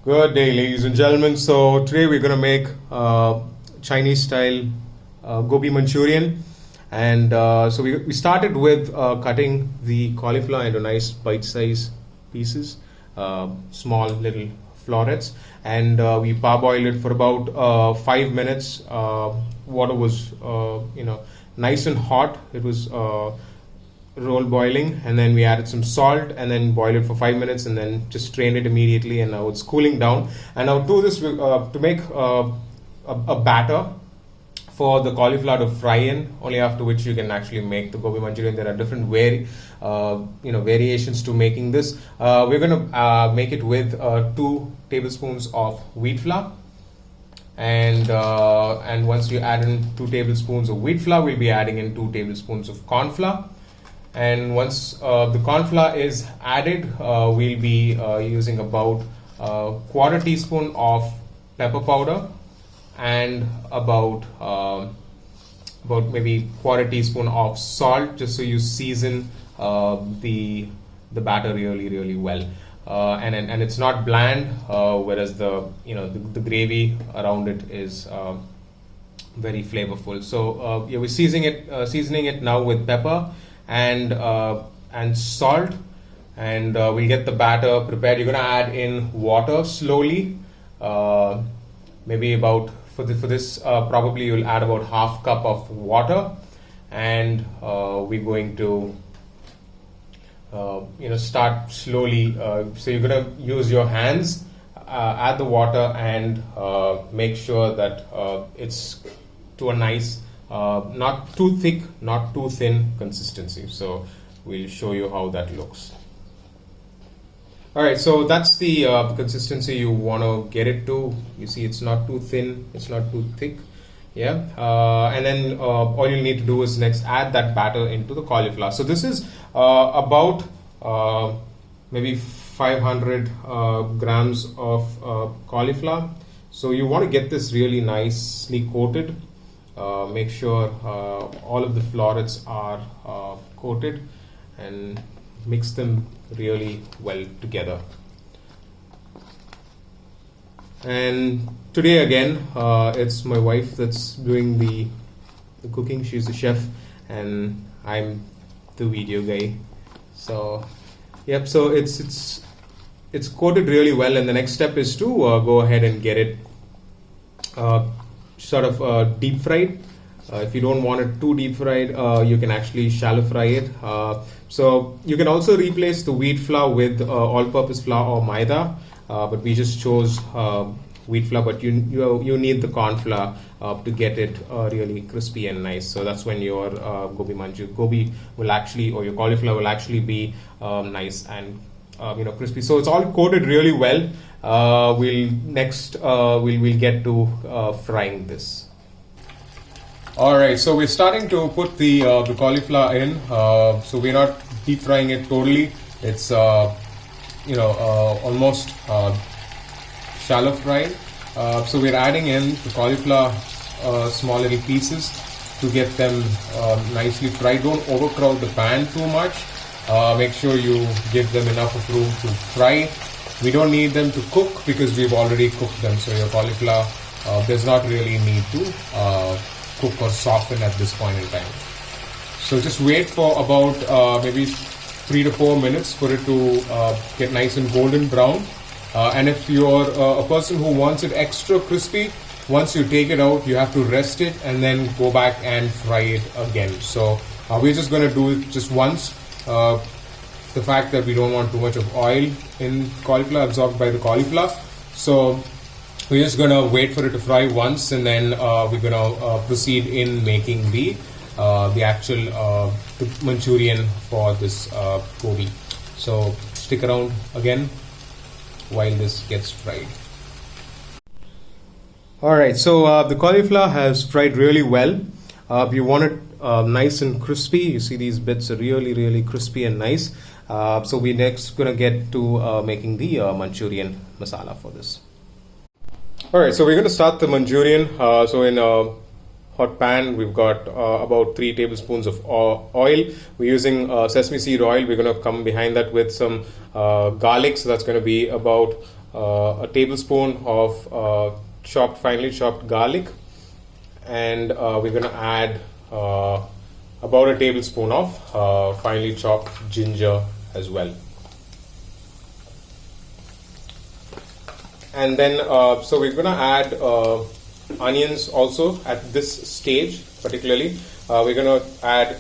Good day, ladies and gentlemen. So today we're gonna make Chinese style Gobi Manchurian, and so we started with cutting the cauliflower into nice bite-sized pieces, small little florets, and we parboiled it for about 5 minutes. Water was nice and hot. It was roll boiling, and then we added some salt and then boiled it for 5 minutes and then just strained it immediately, and now it's cooling down. And I'll do this to make a batter for the cauliflower to fry in, only after which you can actually make the Gobi Manchurian. There are different variations to making this. We're going to make it with 2 tablespoons of wheat flour, and once you add in 2 tablespoons of wheat flour, we'll be adding in 2 tablespoons of corn flour. And once the corn flour is added, we'll be using about a quarter teaspoon of pepper powder and about maybe quarter teaspoon of salt, just so you season the batter really well. And it's not bland, whereas the gravy around it is very flavorful. So we're seasoning it now with pepper and salt, and we'll get the batter prepared. You're going to add in water slowly, maybe about for this probably you'll add about half cup of water, and we're going to start slowly. So you're going to use your hands, add the water, and make sure that it's to a nice, not too thick, not too thin consistency. So we'll show you how that looks. Alright, so that's the consistency you want to get it to. You see, it's not too thin, it's not too thick. Yeah, and then all you need to do is next add that batter into the cauliflower. So this is about maybe 500 grams of cauliflower. So you want to get this really nicely coated. Make sure all of the florets are coated, and mix them really well together. And today again, it's my wife that's doing the cooking. She's the chef and I'm the video guy. So yep, so it's coated really well, and the next step is to go ahead and get it sort of deep fried. If you don't want it too deep fried, you can actually shallow fry it. So you can also replace the wheat flour with all-purpose flour or maida, but we just chose wheat flour. But you need the corn flour to get it really crispy and nice. So that's when your gobi will actually, or your cauliflower will actually be nice and crispy. So it's all coated really well. We'll get to frying this. Alright, so we're starting to put the cauliflower in. So we're not deep frying it totally. It's almost shallow fried. So we're adding in the cauliflower small little pieces to get them nicely fried. Don't overcrowd the pan too much. Make sure you give them enough of room to fry. We don't need them to cook because we've already cooked them. So your cauliflower does not really need to cook or soften at this point in time. So just wait for about maybe 3 to 4 minutes for it to get nice and golden brown. And if you're a person who wants it extra crispy, once you take it out, you have to rest it and then go back and fry it again. So we're just going to do it just once. The fact that we don't want too much of oil in cauliflower absorbed by the cauliflower. So we're just going to wait for it to fry once, and then we're going to proceed in making the actual the Manchurian for this gobi. So stick around again while this gets fried. Alright, so the cauliflower has fried really well. You want it nice and crispy. You see these bits are really crispy and nice. So we're next going to get to making the Manchurian masala for this. Alright, so we're going to start the Manchurian. So in hot pan. We've got about 3 tablespoons of oil. We're using sesame seed oil. We're going to come behind that with some garlic. So that's going to be about a tablespoon of finely chopped garlic. And we're going to add about a tablespoon of finely chopped ginger as well. And then, so we're going to add onions also at this stage, particularly. We're going to add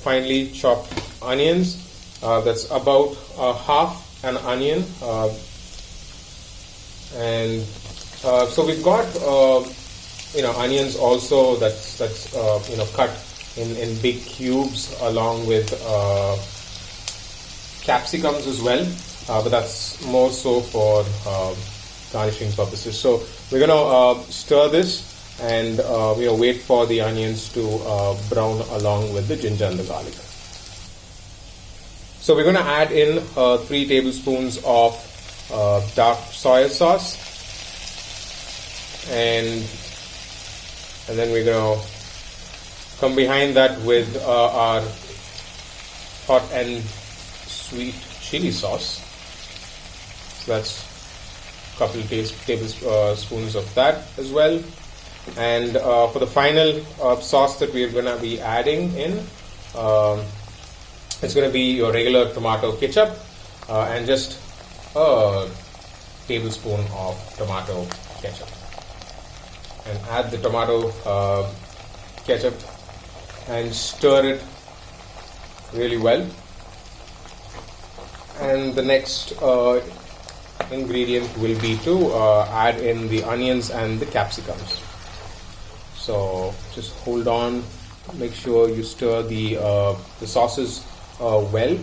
finely chopped onions. That's about half an onion. And so we've got, onions also that's cut in big cubes, along with capsicums as well. But that's more so for garnishing purposes. So we're going to stir this and wait for the onions to brown along with the ginger and the garlic. So we're going to add in 3 tablespoons of dark soy sauce, and then we're going to come behind that with our hot and sweet chili sauce. So that's couple of tablespoons of that as well. And for the final sauce that we're going to be adding in, it's going to be your regular tomato ketchup, and just a tablespoon of tomato ketchup. And add the tomato ketchup and stir it really well. And the next ingredient will be to add in the onions and the capsicums. So just hold on, make sure you stir the sauces well.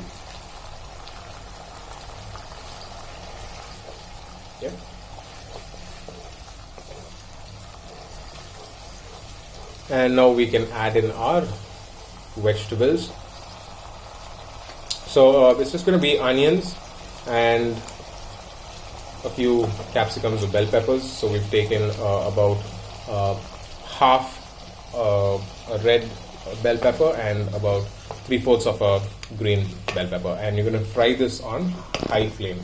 Yeah. And now we can add in our vegetables. So it's just going to be onions and a few capsicums or bell peppers. So we've taken about half a red bell pepper and about 3/4 of a green bell pepper, and you're going to fry this on high flame.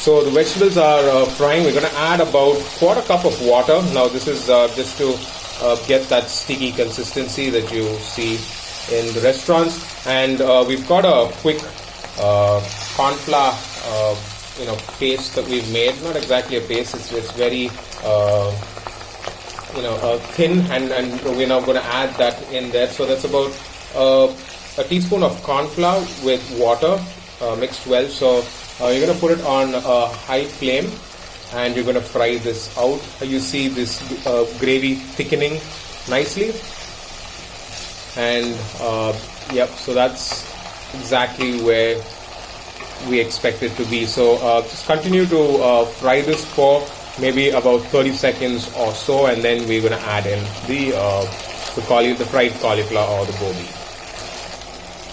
So the vegetables are frying. We're going to add about 1/4 cup of water. Now this is just to get that sticky consistency that you see in the restaurants, and we've got a quick corn flour paste that we've made. Not exactly a paste, it's very thin, and we're now going to add that in there. So that's about a teaspoon of corn flour with water mixed well. So you're going to put it on a high flame and you're going to fry this out. You see this gravy thickening nicely, and yep, so that's exactly where we expect it to be. So just continue to fry this for maybe about 30 seconds or so, and then we're going to add in the fried cauliflower or the gobi.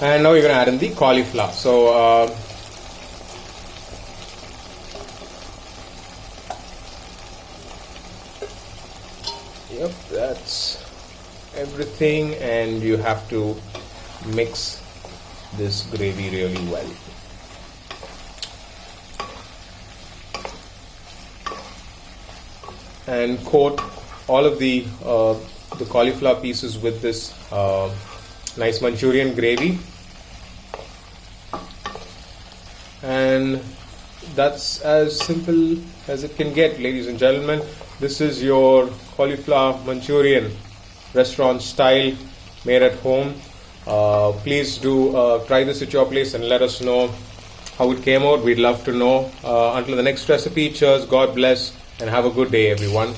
And now we're going to add in the cauliflower. So yep, that's everything, and you have to mix this gravy really well. And coat all of the cauliflower pieces with this nice Manchurian gravy. And that's as simple as it can get, ladies and gentlemen. This is your cauliflower Manchurian, restaurant style, made at home. Please do try this at your place and let us know how it came out. We'd love to know. Until the next recipe, cheers, God bless, and have a good day, everyone.